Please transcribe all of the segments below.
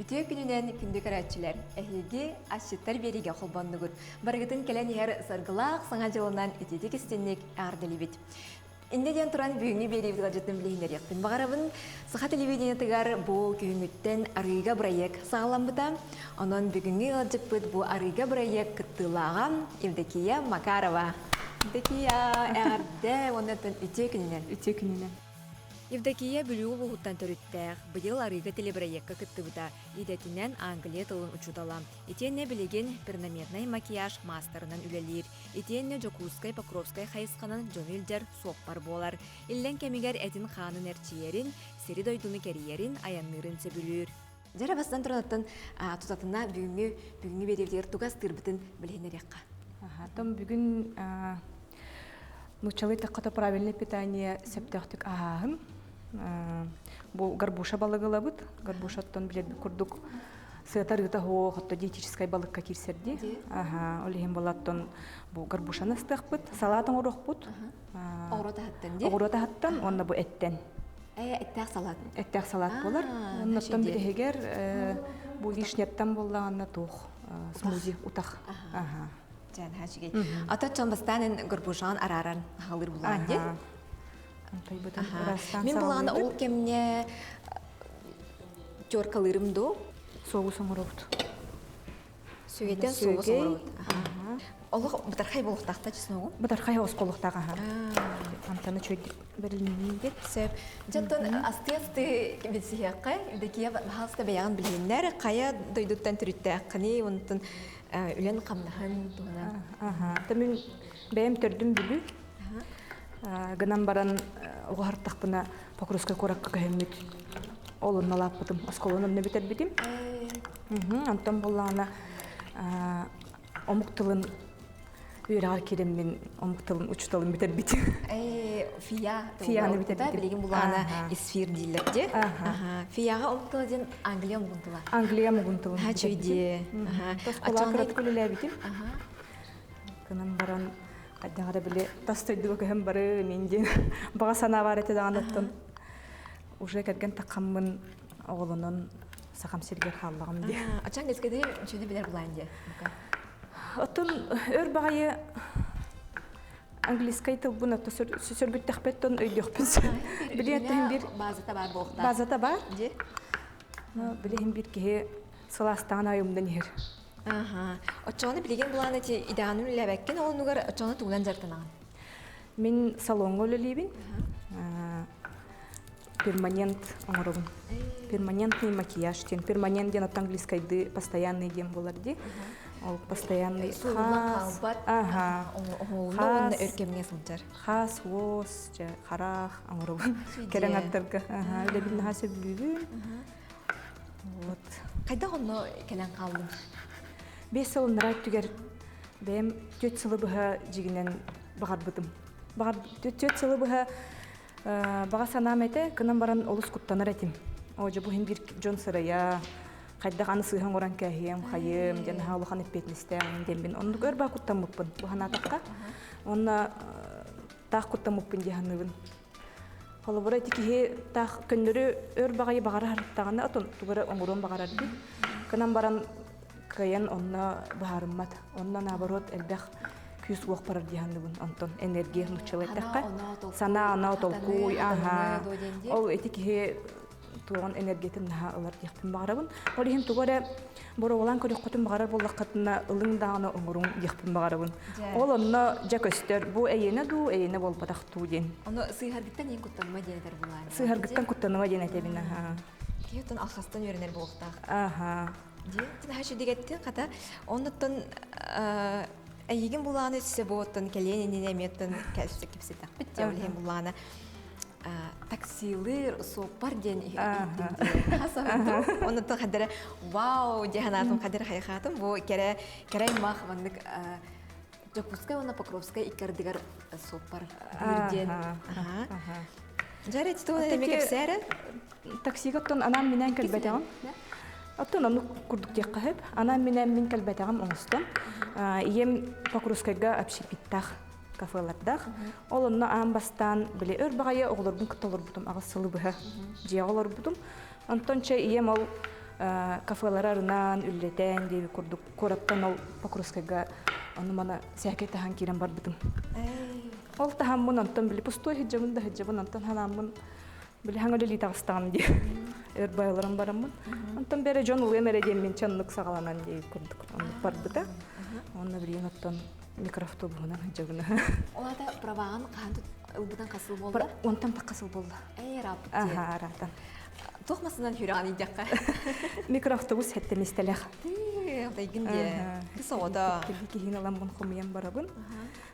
Ütüye gününen kündük araççılar, ehigi aşıtlar beriге холбанныгыр. Баргытын келен ер саргылақ саңа жылынан ütüдік істеннек ардылыбет. Индеден туран бүгінгі беревдіға жеттін білейіндер яқпен. Бағарабын сыға телевидение тыгар бұл күйіңіттен арыға проект сағаламбыта. Онын бүгінгі ғалжықпыт бұл арыға проект кыттылаған Евдокия Макарова. Евдокия әрді оннатын үте күнінен. Евдокия бүлігі бұғыттан төріттәқ, бұдел арыға телеброекка кыттыбыта, идетінен Англия тылын ұчудалам. Етенне білеген пернаметнай макияж мастерынан үлелер. Етенне Жокускай Покровскай хайысқанын жонилдер соқпар болар. Иллен кемигер әтін қанын әрчиерін, сері дойдуны кәриерін, аяннырын сөбілер. Жара бастан тұрынаттын тұтатына бүгінгі беревдер туғас тырбытын білейнер яққа. Бүгін Нучалы таққата правильное питание септяқтық ағағым. Бұл гарбуша балығыла бұд. Гарбушаттан білет күрдік сыятарыта хоу хотто диетическай балыққа кирсерді. Олеген балаттан бұл гарбушаны ыстық бұд. Салатын ұрық бұд. Оғырота хаттан, онна бұл әттен. Әттәқ салатын? Әттәқ салат болар. Оннаттан білегер бұл вишнеттан болағанна туқ смузи ұтақ. Ата чамбастанын горбушан араран халыр булан де. Мен булан ол кемне чоркалырым до. Соғыс оңырауд. Сөйтен соғыс оңырауд. Олық бұтарқай болықтақта чесно оғын? Бұтарқай оғыз қолықтаға. Антаны чөйді бірілмейін дед. Сөп. Жаттан асты-асты бетсі яққа, Евдокия бағалысты бәяғын білгендер, қая дойдуттан түрітті аққыны, онытын үлен қамнағын туғына. Мен бәйім түрдім бүлі. Гынан баран оғартақпына Покровскай қораққа кәйімет. Олын алап бұдым, осколының нөбетер бедім. Антон болағына омықтылын үйрағар керем мен омықтылын ұчытылын бетер бедім. Фияны бетер бедім. Білеген болағына эсфир дейлер де. Фияға омықтылы ден Англия мұғынтыла. Англия мұғынтылын. Ха чөйде. Тосқола қырат көлілі бедім. Гынан баран қайдағыда біле тастойдығы көхім бары менден баға сана бар әті дағанаттын. Уже кәрген таққамын оғылының сақам сергер қаллағым де. Ачан кескеде үшеді білер бұлайын де? Оттын өр бағайы английскай тыл бұны сөсөрбіт тәқпеттен өйдеқпіз. Білеттен бір... Базата бар болықта. Базата бар. Білеген бір кеге сыластаған айымдан ер. Очоны білеген бұланы иданын үләбәккен, ол нүгер очоны туғылан жартынаған? Мен салонға өлелейбін. Перманент оңырығын. Перманентный макияж. Перманент ден от английскайды постоянный дем болар де. Ол постоянный хас. Хас, вос, қарақ оңырығын. Керен аттырға. Өлі білін хасы білігін. Қайда оны келен қалдың? 5 сылын райт түгер бәйім 4 сылы бұға жігінен бағар бұдым. 4 сылы бұға баға санам әті, күнін баран олыс құттаныр әтім. Оғжы бұхын бір жон сырая, қайдақ аны сыйған оран кәхем, қайым, және ғалыған өппетіністен дембін. Оны өр бағ құттан мұппын бұған атаққа. Оны тақ құттан мұппын дегенігін. Қолы бұра әтікеге тақ күндері өр бағайы бағары харыптағаны ұтын тұғыры оңырын бағарар дейді. Күнін баран кайан онна баарыммат, онна наоборот элбэх күс уох парар диханныбын, Антон энергия нучалайтакка. Сана ана толкуй, ол этикие туган энергетин наха алар дихпин багарабын. Ол ихим тугара бороолан көрөк котун багарар боллаккатына ылың дагана оңорун дихпин багарабын. Ол онна жакөстөр бу эйене ду эйене болбатактуу ден. Оны сыйхаргыттан эң куттаныма денетер булайын. Сыйхаргыттан куттаныма денетебин. Киютун алхастан үйренер болуктак. Ден хаши дегеттен қата оннаттан әйеген бұлағаны түсі болуттан кәленінен әметтен кәсісі кепсі тақпыт де өлген бұлағаны таксилыр соқпар ден оннаттан қадары вау дегенатым қадары қайқатым бұл кәрәй мақ вандық Жокускай оны Покровскай иккардығар соқпар бүрден Жарет, что он не кепсәрі? Таксигаттан анам менен кәлбәтәғым. Аттан аны күрдік дек қағып. Анам менен мен кәлбәтәғым оңыстан. Ием Покровскайға әпшепиттақ кафелардақ. Ол онына аңбастан біле өр бағайы оғылырбын күтталыр бұдым, ағыз сылы бұға жия олар бұдым. Антон чай ием ол кафелар арынан үллетен деп курдук. Кораптан ол Покровскайга аны мана сәке тахан кирен бар битим. Ол тахаммын антон били пустой хиджабын да хиджабын антон халаммын. Били хаңөле литагыстагам ди. Эрбайларым бараммын. Антон бере жон улемере дем мен чанлык сагаланан деп курдук. Аны бар бита. Онна билен аттан микроавтобусунан хиджабына. Оларда праваган канды ылбыдан касыл болду. Онтан касыл болду. Рап. Аха, аратан. Тохмасынан хүрән идәккә. Микроавтобус хәттемистеләх. Дайгинде. Кысода. Кихин аламын хомиян барабын.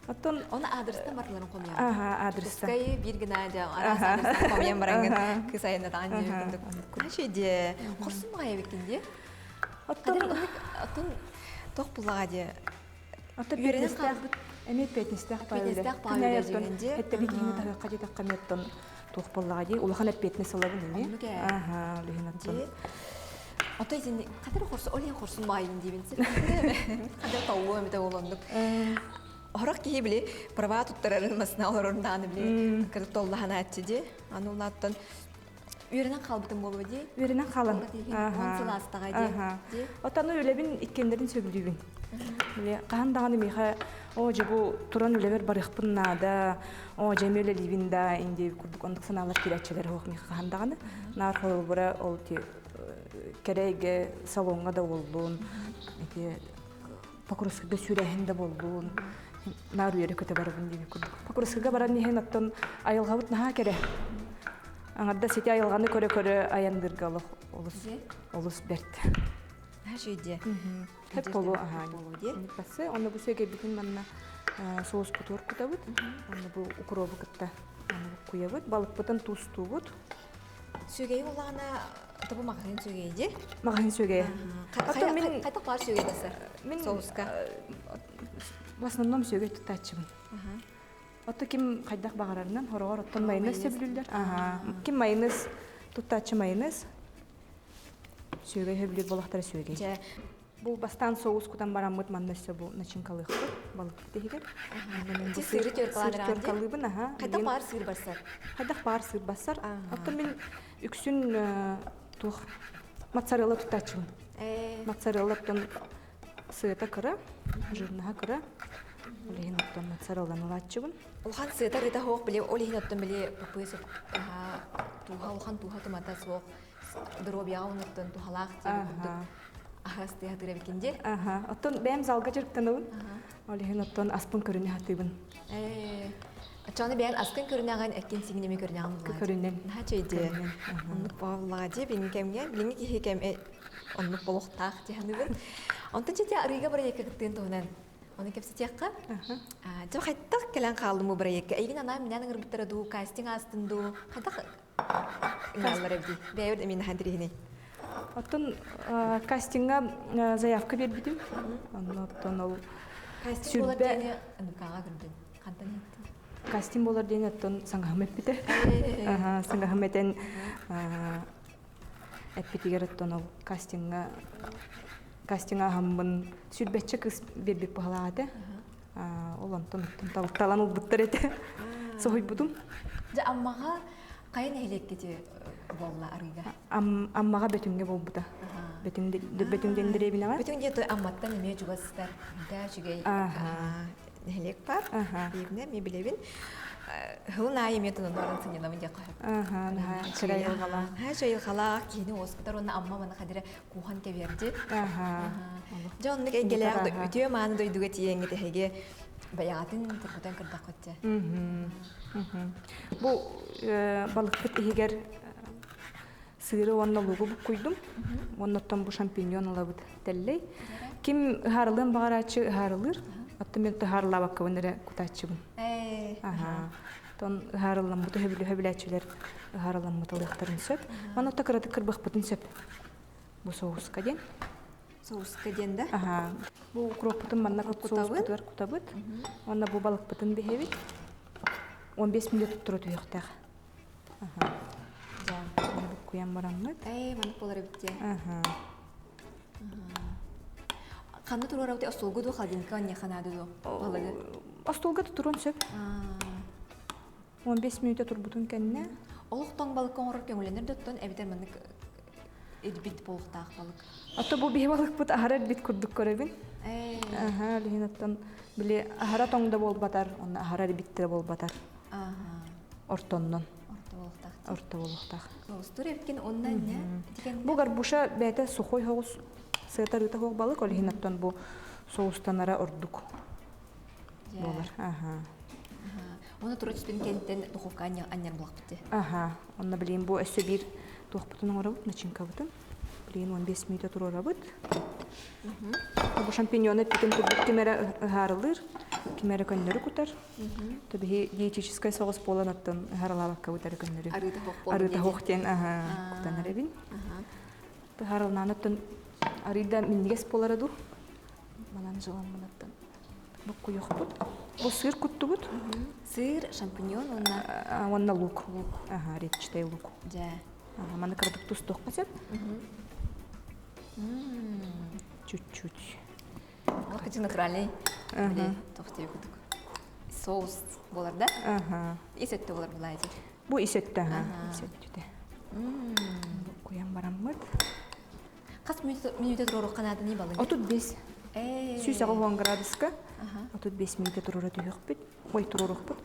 Аттан Оны адрестен барларын қомиян. Аха, адреста. Скай биргина жа, арас адрестен қомиян барангын. Кысайына таған жүйкіндік. Күншеде, құрсын бағай бекінде? Аттан тоқ бұлаға де. Аттан петнестәқ байлы. Петнестәқ байлы жегенде. Хәттәбі кейіні тағы қадет аққаметтен тоқ бұлаға де. Улахан әппетнес алабын еме? Онуге. Аха, лүйін аттан. Ото изин кадыр құрсын, олен құрсын бағайын дейбінсі. Кадыр тауы әметі оландық. Орак кии били права туттарарын масына орынданы били кырыт толлахан атчыди. Аны улаттан үйренен қалбытын болу ди. Үйренен қалын. Онсыл астаға ди. Отаны үлебін иккендерін сөбілдігін. Қағандағаны мейха, о жебу туран үлебер барықпын нада, о жеме өле ливинда инде күрдік ондық саналар келетчелері оқ мейха қағандағаны. Нар қолы бұра ол кереге салонға да болдun, Покровскайга сүрәһендә болдun. Нар үйрі көте барабын дейбі күрдік. Покровскайга баран нехен аттан айылғабыт наға кере. Аңарда сети айылғаны көре-көре аяндырғалық олыс бәрді. Жүйде. Хеп болу, аға. Басы, оны бұл сөйге бітін манна соус күтір күтабыт. Оны бұл укробы күтті күйабыт. Балық бұтын тұсту бұт. Сөйгей олағына табы мағазин сөйгей де? Мағазин сөйгей. Қайтақ бар сөйгей дасы? Соуска? В основном сөйгей тұттачымын. Отты кем қайдақ бағарарынан, хорағар оттан майонез сөбілілдер. Кем майонез, тұттачы майонез. Сөйгей хөбілер болақтары сөйгей. Бұл бастан соус күтан барамыт маннасы бұл начинкалығы балық дегер. Сыры төркалыбын, Қайдақ бар сыр барсар? Қайдақ бар сыр басар. Отты мен үксін туқ моцарелла тұттачымын. Моцареллаптан сыйта кыра, жирнаға кыра. Олеген оттан моцарелланы латчыбын. Улхан сыйта рыта хоқ біле, олеген оттан біле папы соқ туға, улхан туға томата соқ, дробия оныттан тухалақ дейі күрдік. Ағас дейі хатыра бекенде? Оттан бәйім залға жүріктануын. Олеген оттан аспын көріне хатыбын. Чаны бәйін аспын көріне ағайын әккен сигінеме көріне ағын бұлады? Көрінен. Наға чөйді. Онлық бағылады, бенің кәмге, біліңі кейі кәм онлық болуқтақ дейінігін. Онтан жеті арыға бір екі күттігін тұғынан. Оны кәпсі тияққа? Жау қайттақ кәлін қалдымы бір екі. Әйгін ана менің ұрбыттары ду, кастинг астынду. Қайттақ ыңғалар әбді. Бәйір әмені хандырығыны. Оттан кастинга заявка бербидим. Оттан ол кастинг болар дейіне ұнықаға күрдің. Қантан еттің? Кастинг болар дейіне оттан саңғағым әппіті. Саңғағым әтен әппетігер оттан ол кастинга хамын сүрбәтші қыз бербек бағалағады. Ол онтан талан ұлбыттар әті. Соғой бұдым. Аммаға қайын әйлек кете болла арыға? Аммаға бөтімге бол бұда. Бөтімден діребін аға? Бөтімде амматтан еме жұғасыздар. Да жүгей әйлек бар. Бейбіне ме білебін. Хылын айы метінің орын сыңенамын де қойып. Шырай елғала. Шырай елғала. Кейінің оскутар оны амма маны қадыры қуған кәберді. Жоғынлық әйгелер өте маны дойдуға тиеңі тәхеге баяғатын тұрғыдан кірдақ көтті. Бұл балықпыт егер сыры онна лугу бұқ қойдым. Оннаттан бұл шампиньон алабыд тәллей. Ким ұхарылын бағарачы ұхарылыр. Атты мен ұхарыла баққа өнері күтачыбын. Тон ұхарылын бұты хөбіләчілер ұхарылын бұталықтарын сөп. Оннатта қырады кірбіқ бұтын сөп. Бұл соғысқа ден. Соғысқа ден да? Бұл укроп бұтын манна соғыс бұтыр күтабыд. Онна бұл балық бұтын бейбет. 15 минут тұру тұйықтақ. Көйен бараммыд. Манық болар өбітте. Қанды тұру рауты остолғы ду қалденкі анне қанады ду? Остолғы тұруын сөп. 15 минутта тұр бұтын кәніне. Олықтан балыққа оңырыр көңіленер дөттен әбітер манық Эдбит болуктаах балык. Ото бу бихбалык бут ахара бит курдук көрөбүн. Аха, лихинаттан биле ахара тоңда болбатар, онна ахара битте болбатар. Ага. Ортоннон, Орто болуктаах. орто болуктак. Соустур эпкен оннан не? Диген. Бу гарбуша бәте сухой хогус сыйтар ыта хог балык, лихинаттан бу соустанара ордук болар. Аха. Оны турочтун кенттен духовка анняр булак битти. Аха, онна билем бу эссе бир тухпутун орабыт, начинка бутун. Билем 15 минут турабыт. Бу шампиньоны питен турбут кемере харылыр, кемере көннөрү кутар. Таби диетическая соус поланаттан харалабакка кутар көннөрү. Арыта хоктен, аха, кутанарабин. Та харалнанаттан арида миннигес полараду. Манан жылан манаттан. Бу куйохпут. Бу сыр куттубут. Сыр, шампиньон, Онна лук. Ага, ретчатай лук. жа. Ага, мана кырдык туз токпасат. Чуть-чуть. Вот хоть натуральный. Тохтей кудук. Соус болар да? Ага. Исетте болар булайди. Бу исетте, ага. Исетте. Куям бараммыт. Кас минута туруру канады не балын? Отут 5. Сүйсагы 10 градуска. Отут 5 минута туруру түйөкпүт. Ой, турурукпут.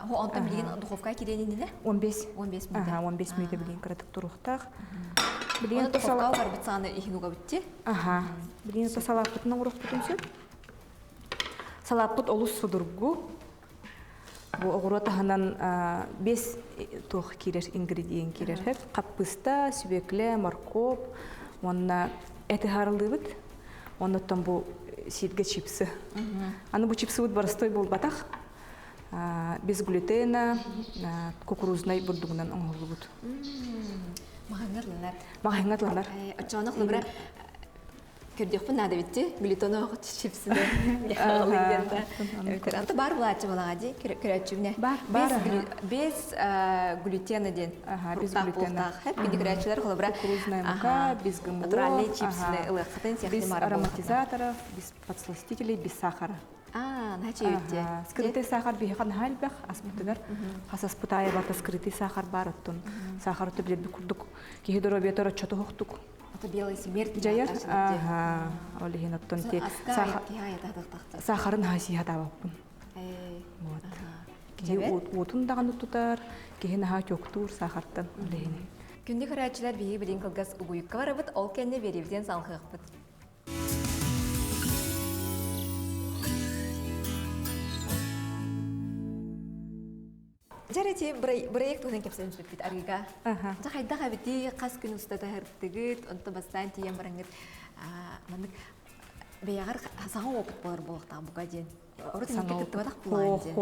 Хо антам билген духовка киренин не? 15. 15 минута. Ага, 15 минута билген кыратык туруктак. Оны духовка бар битсаны ихинуга битти. Ага. Билген то салапытын урукпутун сөп. Салапыт олус судургу. Бу огуротаханан 5 тох кирер ингредиент кирер. Хеп капыста, сүбекле, моркоп, онна эти харылдыбыт. Оннан бу ситге чипсы. Аны бу чипсы бут барыстой болбатах. Без глютена, кукурузный бурдугунан оңолубут. Махаңарлар. Махаңарлар. Ачанак лыбра көрдөкпүн нада битти. Глютена чипсине. Яалыгында. Анта бар булачы балагади көрөчүбүнө. Бар. Без глютена ден. Без глютена. Хеп көрөчүлөр лыбра кукурузная мука, без ГМО. Натуральный чипсине ылыккытын без ароматизаторов, без подсластителей, без сахара. Наче үтте. Скрытый сахар бихахан хальбах, аспутыгар. Хасас путая барта скрытый сахар бар оттон. Сахар өтө билет курдук. Кихидоро бетора чото хоктук. Это белый смерть. Жаяр? Ага. Олихин оттон те сахарын хасият абаппын. Вот. Кихи отун даган тутар, кихи наха чоктур сахартан олихин. Күнде көрәчілер бейі білін кылгас угуйыққа барабыт, ол кәнне беревден салқықпыт. Жарети проект уһун кепсен бит арыга. Жахайдага бити кас күн устата хыртыгыт, онто бастан тиен бараңыт. Мандык беягар саңа опыт болар болуктан буга ден. Орут никет тыбадак булан ден.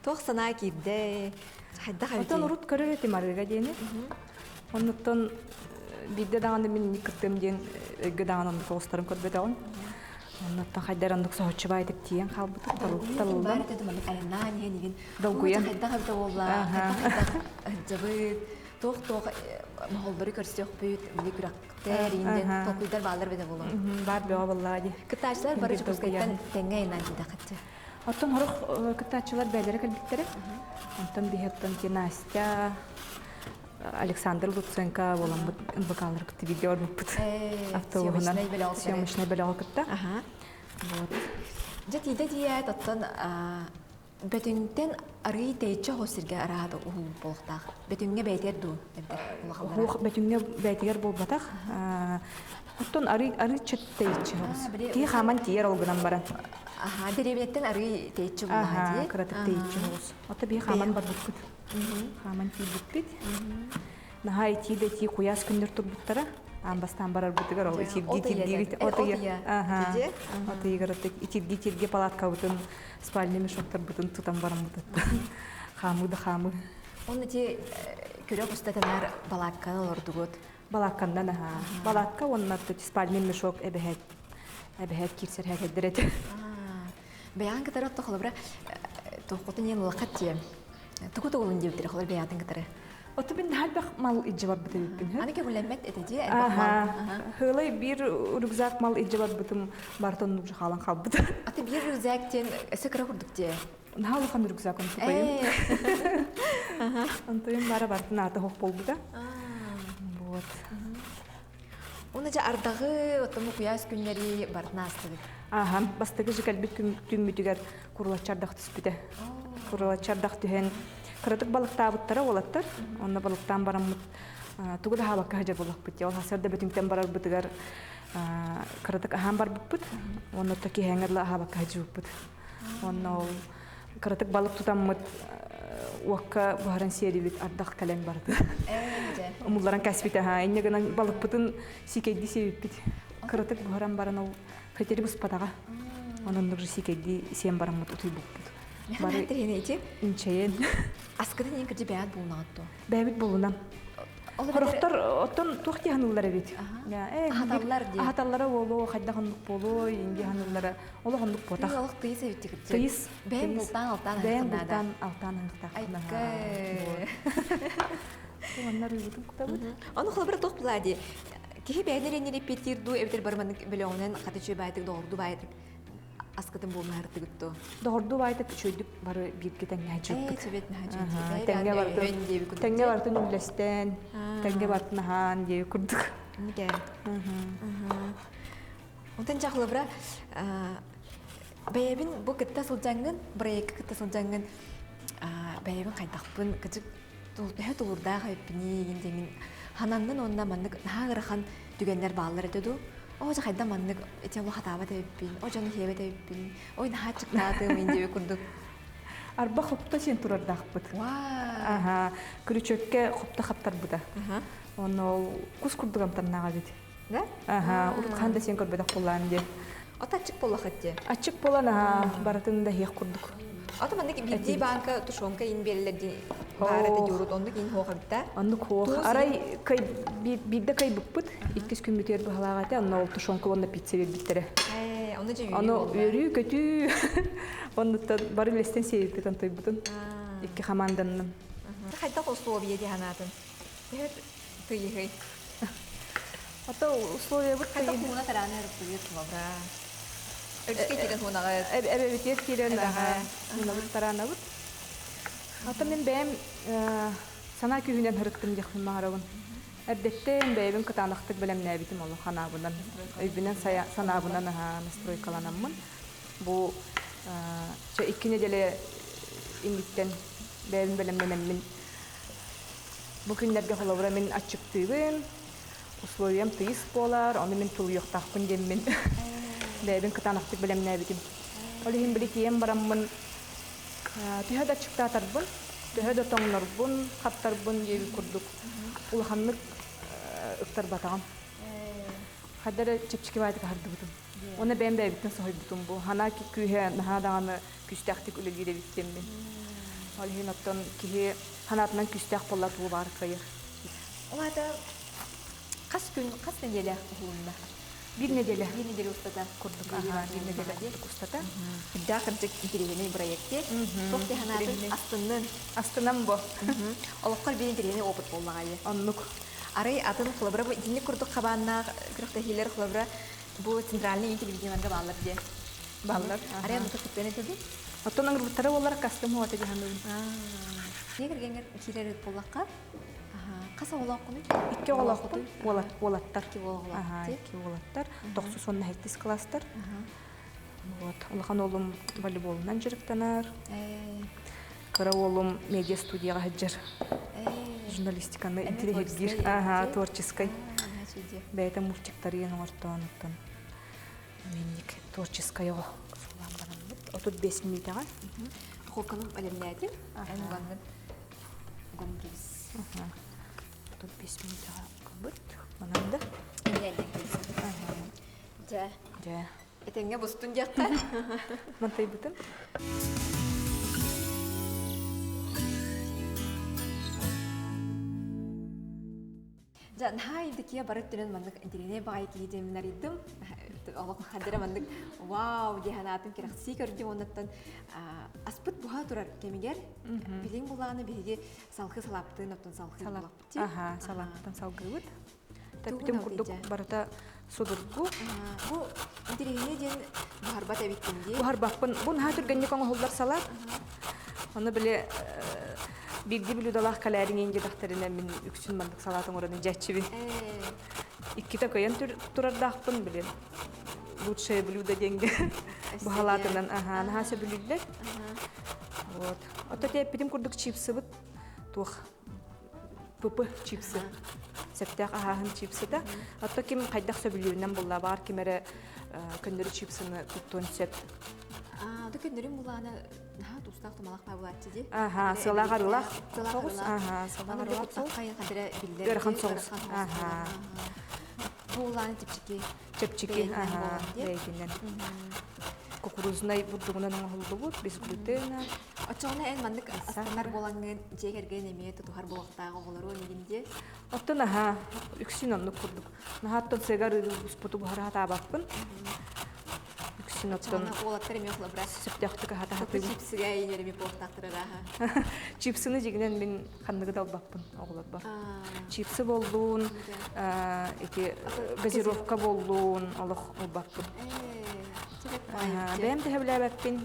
Тох сана кидде. Жахайдага бити. Отон урут көрөрети марыга дени. Оннуттан бидде даганы мен никеттем ден гыдаганы костарым көрбөт агын. Оннуттан хайдарандык соочубай деп тиен калбыт талылдан. Бар дедим аны айна не неген. Долгуян. Жахайдага бити болла. Жабыт. Тох махолдары көрсөк бүт микрактер инден токуйдар балдар беде болор. Бар бега боллади. Кытачлар бары жукускайдан теңге инан дидакатчы. Оттон хорох кытачылар бәлере калбиттери. Онтон бихеттен ки Настя, Александр Луценко болан бакалар кытты видео орбут. Автоугунан съемочный белега кытта. Вот. Жатиде дие тоттон бөтүнтен ары тейче хосирге арады уу болуктак. Бөтүнгө бейтер ду. Бөтүнгө бейтер болбатак. Оттон ары четтейче хос. Ти хаман тиер олгунан баран. Деревнеттен ары тейче болади. Кыратып тейче хос. Отто би хаман бар бут. Хаман ти бут. Нахай ти де ти куяс күндөр турбуттара. Амбастан барар бутыгар ол итирги отыя. Отыйгарык итирги палатка бутун спальный мешоктор бутун тутан барам бутат. Хамы. Оны ти көрөк устатанар балакка ордугут. Балаккандан балакка онна спальный мешок эбехет кирсер хакедерет. Бян катарат тохлобра тохотын ел лакатте. Тукутугун дебитер холор бяатын катары. Отто бин халбах мал иджабат битебин. Аны кебулемет этеди. Хылай бир рюкзак мал иджабат битем бартон нук халан халбыт. Аты бир рюкзактен эсекра курдукте. Нахалы хан рюкзак он тупайым. Антоин бара бартын аты хох болбуда. Вот. Оны жа ардагы отому куяс күннәри бартнастыгы. Ага, бастыгы жикәлбит күммүтүгәр курулачардак түспүтә. Курулачардак түһен кырытык балыктабыттара олаттар. Онна балыктан бараммыт. Тугу да хабакка хажа булакпыт. Ол хасарда бүтүңтен барар бытыгар кырытык ахан бар буппут. Онна таки хәңерле хабакка хажа буппут. Онна ол кырытык балык тутаммыт. Уакка бухаран серибит ардак кален барды. Умулларан каспите ха. Инне гана балык бутын сикейди себиппит. Кырытык бухаран баран ол Петери буспатага. Онон нуржи сикейди сен бараммыт утуй буппут. Бары тренети. Инчейен. Аскыда нен кыржы бәят булнагатты. Бәбит болунам. Хорохтор оттон тухти хануллары бит. Ахаталлар ди. Ахаталлара болу, хайда ханук болу, инди хануллара. Оло ханук потак. Олох тыйс эвитти кыржы. Тыйс. Бәм бултан алтан Бәм хакынада. бултан алтан хакта. Оннар үйбүтүн кутабыт. Оны холбара тох булади. Кихи бәйлер репетирду эвтер барманык белоңнан катычы байтык дорду байтык. Аскытын болмарды гытты. Дорду байтык чөйдүк бары биргетен хажыппыт. Сөбет Тәңге барды. Тәңге барды нүллестен. Тәңге барды нахан дей курдук. Неге. Онтан жахлыбра бәйбин бу кытта сылжаңгын, проект кытта сылжаңгын бәйбин кайдакпын кычык тулурда хайпни гендеңин хананнын онна маннык наагырахан дүгеннер баалар этеду. Ожа хайда маннык эте бу хатаба деппин, ожаны хебе деппин. Ой наа чыкнады мен деп курдук. Арба хопта сен турардакпыт. Ага, күрүчөккө хопта хаптар буда. Оны кус курдугам таннага бит. Да? Ага, урукханда сен көрбөдөк боллан деп. Отачык болахатте. Ачык болана баратында хек курдук. Ата маннык бидди банка тушонка ин беллерди барата журут ондук ин хохабта. Ондук хох. Арай кай бидде кай буппут. Иккис күмүтөр балагата, аны ол тушонка онда пицца бердиттер. Оны же Аны өрү көтү. Онда бары лестен сейтен тойбутун. Икки хаманданын. Хайда условия диханатын. Бер тыйгый. Ата условия бут Хайда хуна тарана рыпыйт лавра. Өчкө кирен хунага. Эбебетер кирен ага. Мына тарана бут. Ата мен бэм сана күнүнөн хырыктым жакын маарагын. Эрдеттен бэбин кытанактык белем нәбитим ол ханабынан. Өйбүнөн санабынан настройкаланаммын. Бу чо 2 неделе индиктен бэбин белем менеммин. Бу күннерге холовра мен ачыктыгын. Условиям тыйыс болар, оны мен тул жоктакпын деммин. Бэбин кытанактык белем нәбитим. Олихин билетием бараммын. Түйөдө чыктатарбын. Түйөдө тоңнорбун, каттарбын жеби курдук. Улаханнык ыктар батагам. Хадары чепчики байды карды бутум. Оны бэм бэбиттен сохой бутум бу. Хана ки күйе нахадаганы күстактык үлелгиде биттеммин. Олихин оттон кихи ханатынан күстак болла туу бар кайыр. Олада кас күн, кас неделе хулунда. Bir nedelе устата курдук. Ага, bir nedelе устата. Да, кырдык интервьюний проекте. Тохте ханатын астыннын. Астынам бу. Олоккор bir интервьюний опыт боллагайы. Аннук. Арай атын хлобра бу динни курдук кабанна кырыкта хилер хлобра бу центральный интервьюнийга баллар де. Баллар. Арай мута кыттен этеди. Оттон аңгырбыттары олар кастым ота жаһанның. Не киргенгер хилер боллакка. Каса олаккуны? Икки олаккун. Олаттар. Ага, икки олаттар. 98 класстар. Вот. Улахан олум волейболунан жырыктанар. Кыра олум медиа студияга хаджар. Журналистиканы интеллигентир. Ага, творческой. Бәйта мультиктары ен ортоонуттан. Менник творческая о. Отут 5 минутага. Хоканым әлемнәдим. Әнганным. Гомбис. Тут 5 минутага кабыт. Мананда. Да. Да. Этеңге бустун жакта. Мантай бутун. Жан хайдыкия барып түрен мандык интерне бай кийдем наридым. Аллах хадера мандык вау диханатын керакси көрдүм оннан аспыт буга турар кемигер билин буланы биге салкы салаптын оттон салкы салапты. Ага, салаптан салгыбыт. Таптым курдук барата судургу. Бу интерне ден барбат эбиттинди. Бу харбакпын. Бун ха түргенне коң холдар салат. Аны биле Бигди блюдалах калярин инде дахтарына мен үксүн мандык салатын ораны жачыбы. Иккита көйөн турардахпын билем. Лучшее блюдо деньги. Бахалатынан, ага, нахаса блюдо. Вот. Ото те пидим курдук чипсы бут. Тух. Пупы чипсы. Септак ахаһын чипсы да. Ото ким кайдак сөбүлүнөн булла бар кимере көндөрү чипсыны туттун сеп. Ду көндөрүм буланы тустак тумалак табылат ди. Ага, сылагарылак. Согус. Ага, сылагарылак. Кайын кадыра билдер. Өрхан согус. Ага. Буланы типчики. Чепчики. Ага. Дейгинен. Кукурузный бурдугунан оңолду бут, бискулутена. Очоғына ән мандык астанар болаңын жегерген емее тұтухар болақтағы олару негінде? Оттан аха, үксін онны күрдік. Нахаттан сегар ұспуту бұхара хата абақпын. Үксін оттан... Очоғына олаттар еме оқылы біраз? Сөптяқтыға хата хаты. Чипсіге айнеріме болақтақтырыр аға. Чипсыны жегінен мен қандығы да албақпын, оғылар бар. Чипсы болдуын, газировка болдуын, олық олбақпын. Бәйім тәһі біләбәппін,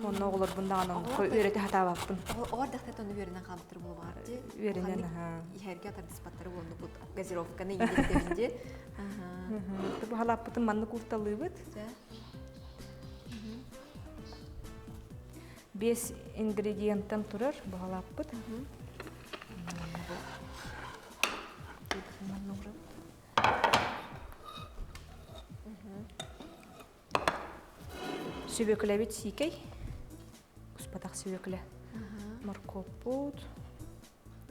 оны оғылыр бұндағын өйреті хатабаппын. Оғардақта тоны өрінен қалыптыр бұл бағарды? Өрінен, аха. Ихәрге атар диспаттары болынды бұл газировканы еңгелеттерінде. Бұл халаппытын манны күрталы бұд. 5 ингредиенттен тұрыр бұл халаппыт. Сөбекілі бет сейкей. Құспатақ сөбекілі. Моркоп бұд.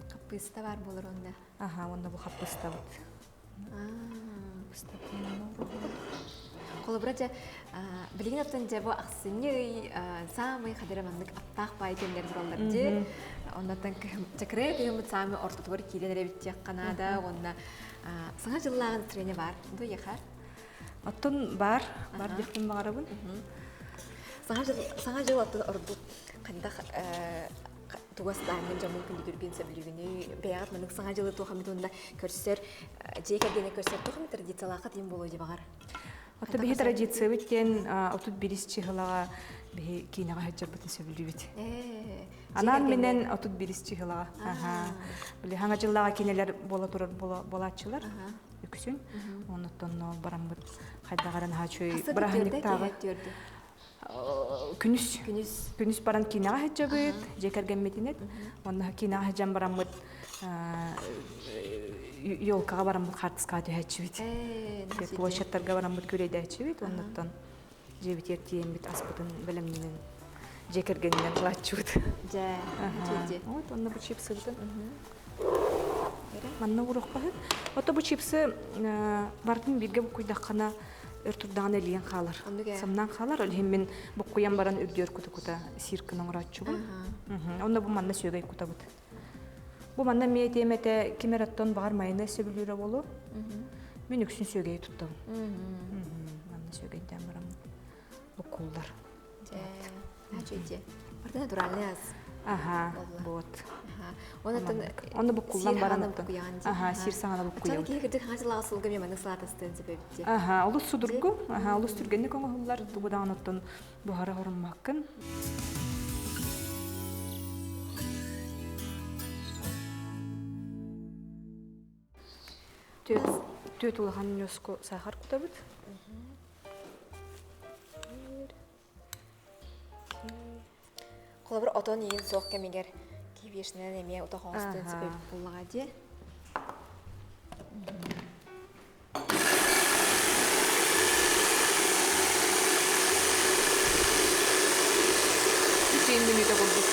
Қаппыста бар болыр онда? Аха, онда бұл қаппыста бұд. Қолы бұра білген оттан жабы ақсыны самый қадырамандық аттақ байкендер бұралдар де. Оннаттан чакыры күйіміт самый ортотуғыр кейден рәбіттек қанада. Онда саңа жыллағын трене бар. Бұл еқар? Оттын бар деппін бағарабын. Саңа жыл аттын орду қандақ туғастағын жамын күнді дүрген сәбілігіне бәйғат мәнік саңа жылы туғамет көрсер, жейкәргені көрсер туғамет традициялақы дейін болу деп ағар. Отто бігі традиция өткен отут біріс чихылаға бігі кейінаға хәджар бұтын сөбілі бет. Анан менен отут біріс чихылаға. Білі хаңа жыллаға кейнелер болатшылар. Үксін. Оныттан барам бұд қайдағаран хачой бірахындықтағы. Күнүс баран кинаға хәджа бұд, жекерген метинет. Онна кинаға хәджан барам бұд yolkağa baran bu kartıska tühәçübit. Площадтарга баран bu көрейді әчübit. Ondan jebit ertiyen bit aspıtın biliminin jekергeninden kılatçıbit. Evet, onda bu çipsi biten. Manna uruq bahit. Ota bu çipsi bardın birge bu kuydaqana örtürdağın eliyen қалар. Samnan қалар. Ölhem men bu kuyan baran ürdüyor kuta sirkinin uğraççıbın. Onda bu manna sögey kuta bit. Bu manna meytemete kimeratton bağır mayına söbülüre bolu. Men üksün sögeyi tuttum. Manna sögeyden baram bu kullar. Barda naturalne az. Aha, bot. Onu bu kullan baran. Aha, sir sana bu kuyan. Çanı ki gidip hazırla asılgı memanı salatastığın sebepti. Aha, olu sudurgu. Aha, olu sürgenlik onu hullar. Bu da anıttın buhara horunmakın. Төт улахан нёско сахар кутабыт. Қолы бір отон ең соқ кәмегер кейбешінен әме ұта қоңыстың себеп болуға де. Үчейін минута көрдік.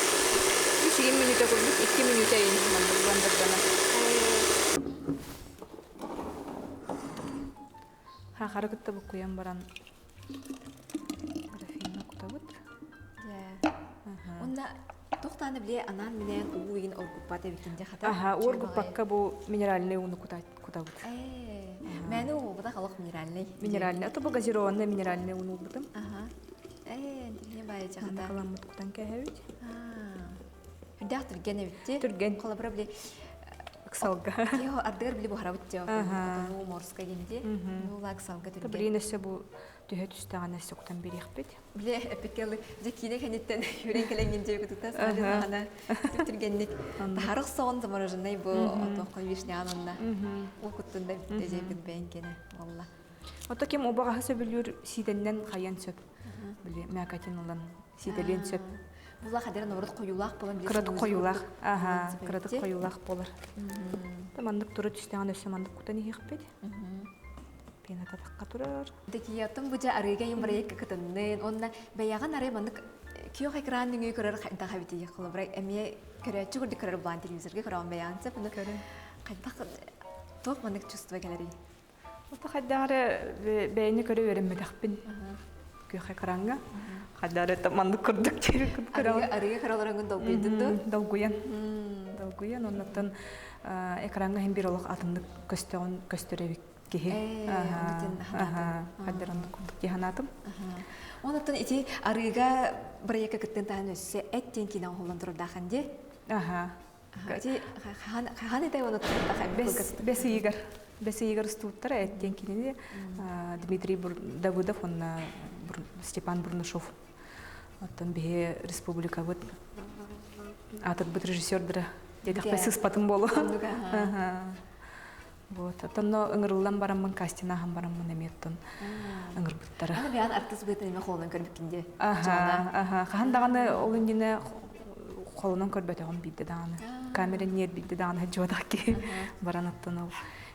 2 минута ең бандырдана. Хақары күтті бұл құян баран графинна құтабыт. Онда тоқтаны біле анан менен уйын оргуппаты бекенде қата? Аха, оргуппакка бұл минеральный уны құтабыт. Мәні ол бұда қалық минеральный? Минеральный. Ата бұл газированный минеральный уны ұлбытым. Діліне бай жағада? Анда қаламыт құтан кәйәвіт. Үрдәқ түрген әвітте? Түрген. Қолы бұра біле Ксалга. Йо, ардыр біле бұхара бұтты. Морска генде. Нула ксалга түрген. Білейін өсе бұл төһө түстәгәнә соктан берихбит. Биле эпикелы декине хәниттен юрен келеңген җәйгә тута сарына түтергәнник. Тарых соң замороженный бу отоққа вишнянынна. Ул куттында җәйгә бәйгене валла. Ото кем обага сөбүлүр сиденнен хаян сөп. Биле мәкатин улан сиделен сөп. Була хәдер норыт коюлак булын дисә. Кырыт коюлак. Ага, кырыт коюлак булыр. Тамандык туры түстәгән өсмандык кутан ихбит. Пена татакка турар. Декиятым бу жа арыга юм проект кытыннын. Онна баяган ары мандык киё экран дүңгө көрөр да хабити якылы бирок эме көрөчү көрдү көрөр булан телевизорга көрөм баянса буну кайдак ток мандык чувство галери. Ото хаддары бәйне көрө берем медахпин. Киё экранга. Хаддары тамандык көрдүк чек көрөм. Арыга караларыңын долгуйдунду. Долгуян. Долгуян оннан экранга hem bir olaq atımlık gösterevik gehe. Aha. Hadiranlık kurduk gehanatım. Ondan iti arıga buraya kıttın tane össe etten kina hollandırır dağınca. Aha. Iti hani de onu dağın. Besi yigar stuttar etten kini Dmitry Davudov он Степан Бурнашов. Оттан бе республика вот атат бит режиссердер дедик песис патын болу. Вот, оттан ыңырлан барамын кастина хам барамын эметтен ыңыр буттара. Аны биян артист бетин эме колунан көрбүккинде. Хаан даганы ол индине колунан көрбөтөгөн бидде даганы. Камера нет бидде даганы жодакки. Баран оттан ол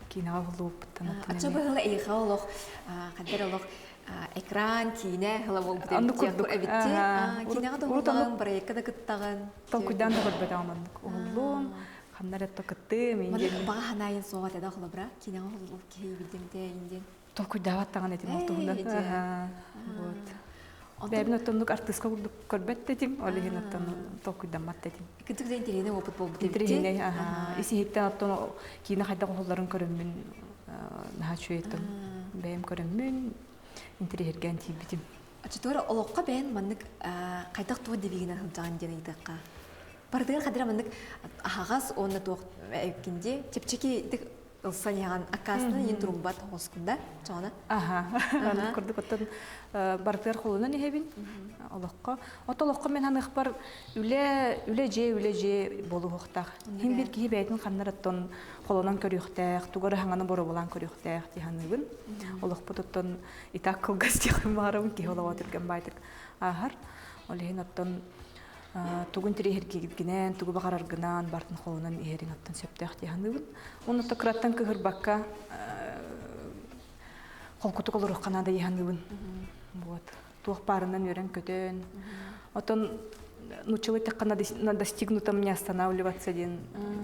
кинага болуп буттан оттан. Ача быгыла эйха олох, кадер олох экран кине хала болуп битти. Кинага да ултаган проектка да кыттаган. Толкуйдан да көрбөтөгөн уллум. Хамнаретто кытты мен ден. Бага ханайын соғат эда хала бра. Кинага болуп кей бидимде инден. Толкуйдават таган этим олтугунда. Вот. Бәбин оттонлук артистка көрбөт дедим, олеген оттон толкуйдамат дедим. Кытык да интерене опыт болуп дебитти. Интерене, иси хиттен оттон кийине хайда колларын көрөмүн наха чуетим. Бәйим көрөмүн интерерген тийбитим. Ачытора олоққа бәйін маннык қайтақ туы дебигінен хылжаған дені идіққа. Бардығын қадыра маннык ағағаз оны тоқ әйіпкенде чепчеки ылсан яған акасының ең тұрумбат оскында жоғына. Көрдік оттан бардығыр қолынан ехебін олоққа. От олоққа мен ханық бар үле же болу оқтақ. Хем бір кейі бәйтін қаннар оттан қолынан көріқтәқ, туғары хаңаны бору болан көріқтәқ дейханығын. Олоқ бұт оттан итақ қылғыз дейхін бағарымын кейі олауа түрген байтық ағар. Олеген оттан тугун тири хергигинен тугу багараргынан бартын холунан иерин аттан сөптөх диханыбын. Оны тократтан кыгырбакка холкуту колурук канада диханыбын. Вот. Тух парынан өрен көтөн. Отон нучевый таккана достигнутом не останавливаться ден.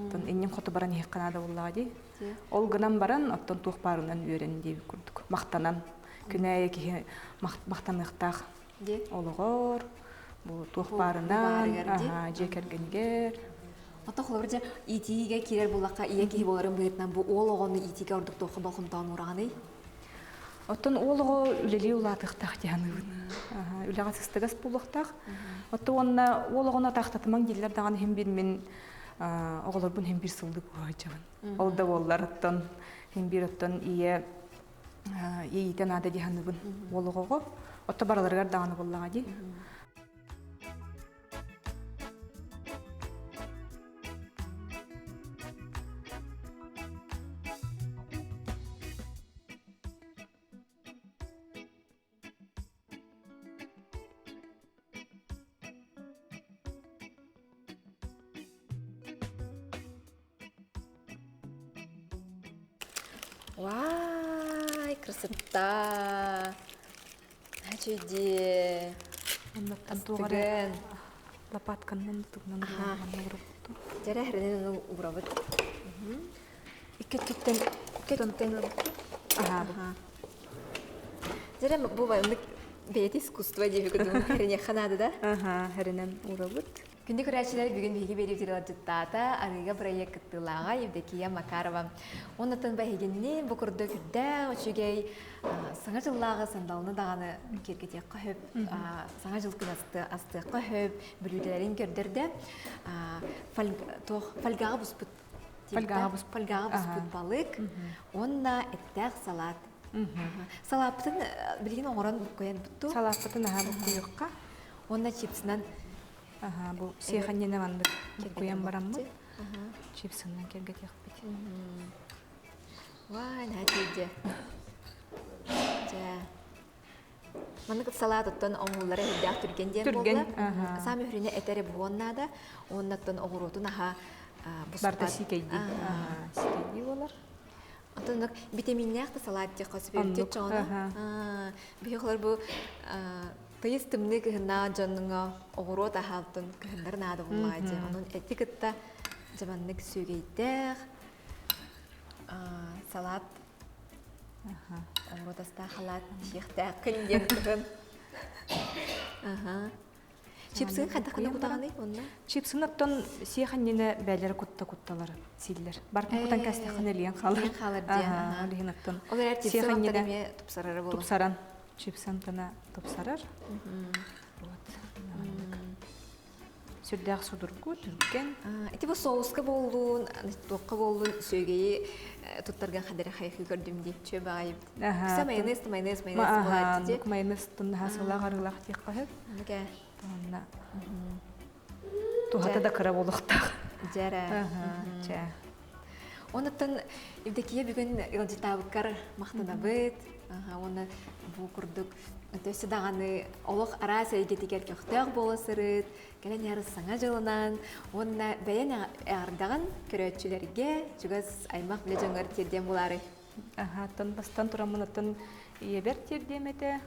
Отон эннен хоту баран их канада буллади. Ол гынан баран оттон тух парынан өрен деп курдук. Мактанан күнәе ки мактаныктак. Олгор bu tuhbarından jekергенге. Ата холорҗа итиге кирер булакка ияки боларын быйтнан бу ологоны итиге ордук тохы балкымтан ураганы. Оттон олого үлели улатыктак жаныбын. Үлага сыстыгас булуктак. Оттонна ологона тактатман диллер даган хем бир мен оголорбун хем бир сылдык бажабын. Ол да боллар оттон хем бир оттон ие иитен ада жаныбын. Ологого отто бараларга даганы буллагади. Вай, красота! Чуди! Астыгын! Лопатканнан тугнан урабытту. Жара хренен урабыт. Икки туттен. Жара бува бейт искусство деп көрдүм. Хрене ханады да? Хренен урабыт. Күнде көрәчілер бүгін бейге береутерілер жұттата арыға проекттылаға Евдокия Макарова. Онытын бәйгеннен бұқырды күрді өчігей саңа жыллағы сандалыны дағаны кергетек қөхіп, саңа жылқын асты қөхіп, бүлуделерін көрдірді. Фальгаға бұспыт балық, онна әттәқ салат Салаптын билген оңорон коян бутту. Салаппытын аха бу куюкка. Онда чипсынан Аха, бу сеханнене мандык куян бараммы. Чипсынан кергет якпыт. Вай, нәтиже. Жа. Маннык салат оттон оңулары хиддах түрген ден Түрген, болды. аха. Сами хүріне этері буоннада, оннаттон оғырутун аха Барда сикейди. Сикейди болар. Отонок витаминнях салат те косберте Оннук, чона. аха. Бихолар бу тыйыс тымны кыһына жоннуңа оғырут ахалтын кыһындар нады буллайды. Онун этикетта жаманнык сүгейдер. Салат оғырут аста халат шехтә кынден кыһын. Чипсын хадакына кутаганы онна. Чипсын оттон сеханнене бәлер кутталар силлер. Баркын кутан кастахын элиен халар. Халар дия. Алиһин оттон Олар чипсын сеханнене аттарыме тупсарары болу. тупсаран. Чипсын тана тупсарар. Сүрдәк судургу түрген. Эти бу соуска болуун, тоққа болуун сөйгейи туттарган хадары хайхы көрдүм дейп чөбайып. Кыса майонез болады дейп. Майонез тон хасылақ арылақ тек қағып. Мге. Тонна. Тухата да кыра болуқтақ. Жара. Жа. Онаттан евдекие бүгін илжитабыккар мақтанабыт. Оны бу курдук. Төсі дағаны олық ара сөйгетігер көқтөк болысырыт. Кәлен яры саңа жылынан. Онына бәйен ағырдаған көрөтчілерге жүгіз аймақ біле жоңғар терден болары. Тон бастан турамын оттон ебер тердем еті.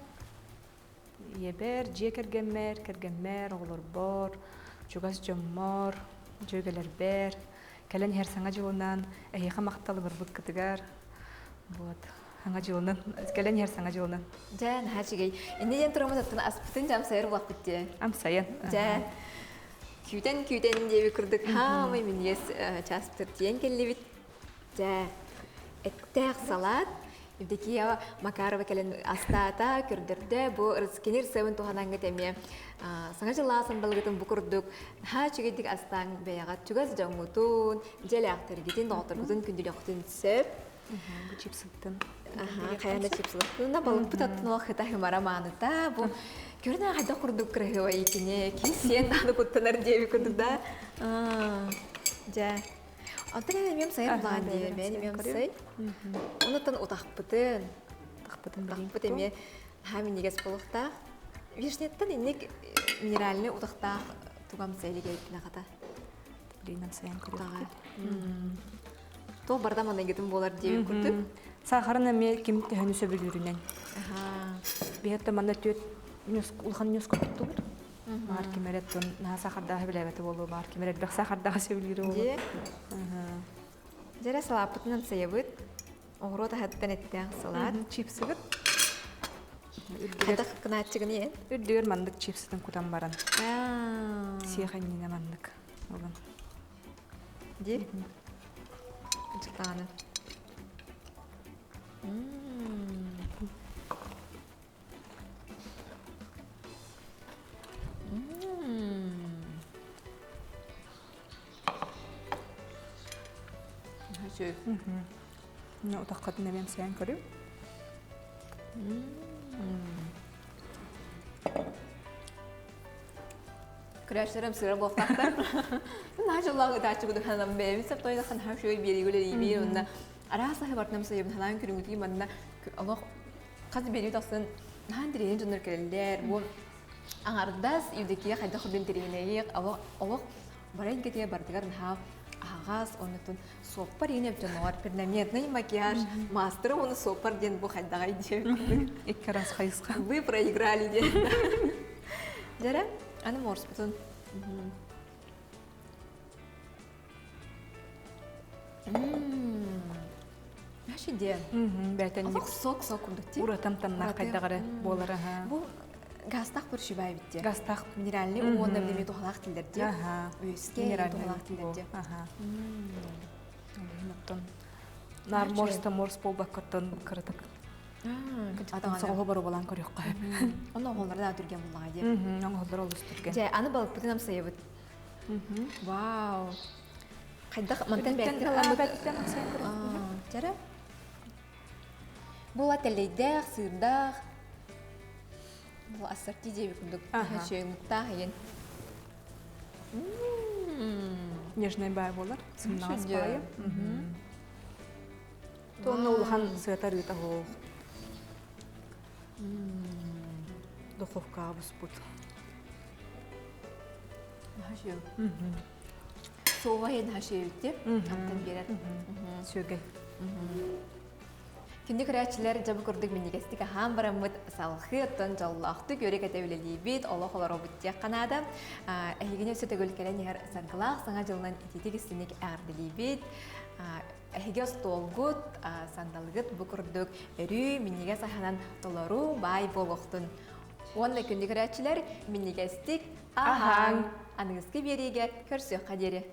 Ебер, же кергенмер, оғылыр бор, жүгіз жоммор, жөгелер бер. Кәлен яр саңа жылынан әйеға мақталы бір бұд кітігар. Аңа жылынан, кәлен яр саңа жылынан. Жан, хачигей. Иннеден тұрамыз аттын аспытын жам сайыр бұлақ бітте. Амсайын. Жа, күйден деуі күрдік. Хамай мен ес часпытыр тиен келі бит. Жа, әттәқ салат. Евдеки Макарова кәлен астата көрдірді. Бұ рыскенер сәуін туғананғы тәме. Саңа жыласын балғытын бұ күрдік. Хачигейдік астан бәяғат жүгіз жаңғытын, жәлі ақтыргетін, доғытырғытын күнділіқтін сөп. Бұ чипсыттын. Қаянда чипсылықтың балық бұтаттың ол қыта хымара маңыта. Бұл көріне қайда құрдық қырығы ва екіне. Кейсен дағды бұттанар деуі күрдік да. Жа. Антын әнемем сайын бұлаған дейі. Мен әнемем сай. Онытын ұтақ бұтын. Тақпыт әме хамин егес болықта. Вишнеттен енек минераліне ұтақтақ туғам сәйлі кейтіне қата. Білейнен сайын Құтаға. Тол барда мана кетім болар деуі күрдік. Сахарын әме кем тәхіні сөбіл үрінен. Бейетті мана төт ұлған нөз көпті бұр. Мағар кемерет наға сахардағы біләбәті болу. Мағар кемерет бәқ сахардағы сөбіл үрі болу. Жәрі салапытынан сайабыт. Оғырота хаттан әттіғ салат. Чипсы бұд. Хаттақ қынаатчығын ең? Үрдігер мандық чипсытын құтан баран. Сиғаннина мандық. Де? Çıktığını. Şöyle. Ne o takadına ben sen görüyor. Kreşlerim sıra boftaklar. Naçallağı da çıkıdı hanım benim. Sep toyda kan her şey bir yere iyi onda. Arasa hebartnam sayım halan kürüngütü manna. Allah kaz beri tasın. Handirin jönür keller. Bu anardas evdekiye hayda xudun terineyi. Allah barayın ketiye bardigar ha. Ağaz onutun sopar yine yapacağım. Pernametnay макияж мастера onu sopar diyen bu hayda gidiyor. İki раз хайска. Вы проиграли diyen. Jara, ana mors butun. Нашы де. Бәтен Алақ сок күрдік те. Уратам танна қайдағары болары. Бұл гастақ бір шүбай бітте. Гастақ. Минеральный уонда білеме тоғалақ тілдерде. Өске тоғалақ тілдерде. Нар морс болбақ қырттан қырытық. Атан соғы бару балан көрек қайып. Оны оғылары да түрген болаға деп. Оғылары олыс түрген. Жай, аны балық бұтынам сайыбыт. Вау. Қайдақ мантан бәттен аламыт. Жара? Бұл ателейдәк, сырдақ. Бұл ассорти дейбі күндік. Шөймұқтақ ең. Нежный бай болар. Сымнаас Шүнде. байы. Тоны улхан сыятар ыта хоқ. Духовка абыспут. Хашыу. Соға ең хашыу деп, аттан берер. Сөгей. Күнді көрәтшілер жабы көрдік менегестік ахан барамыд салқы оттан жаллақты көрек әтәулелі бет, олық олар обыттия қанады. Әйгіне өсі төгіл кәлен егер сарғылақ саңа жылынан итетік істінік әғардылі бет. Әйге столгут, сандалгыт бұ көрдік өрі менеге саханан толару бай болуқтын. Онлы күнді көрәтшілер менегестік ахан. Аныңызғы береге көрсі қадері.